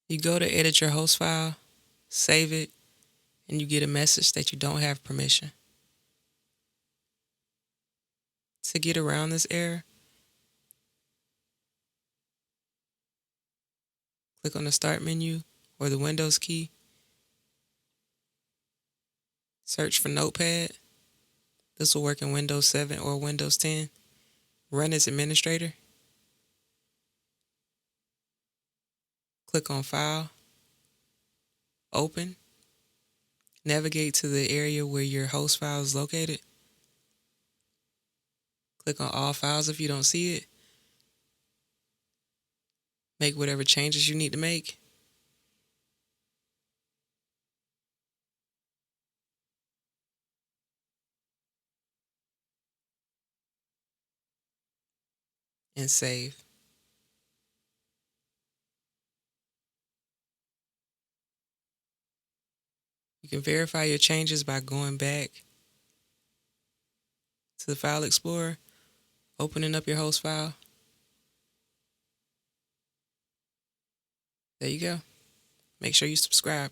You go to edit your host file, save it, and you get a message that you don't have permission. To get around this error, click on the Start menu or the Windows key. Search for Notepad. This will work in Windows 7 or Windows 10. Run as administrator. Click on File. Open. Navigate to the area where your host file is located. Click on All Files if you don't see it. Make whatever changes you need to make. And save. You can verify your changes by going back to the File Explorer, opening up your host file. There you go. Make sure you subscribe.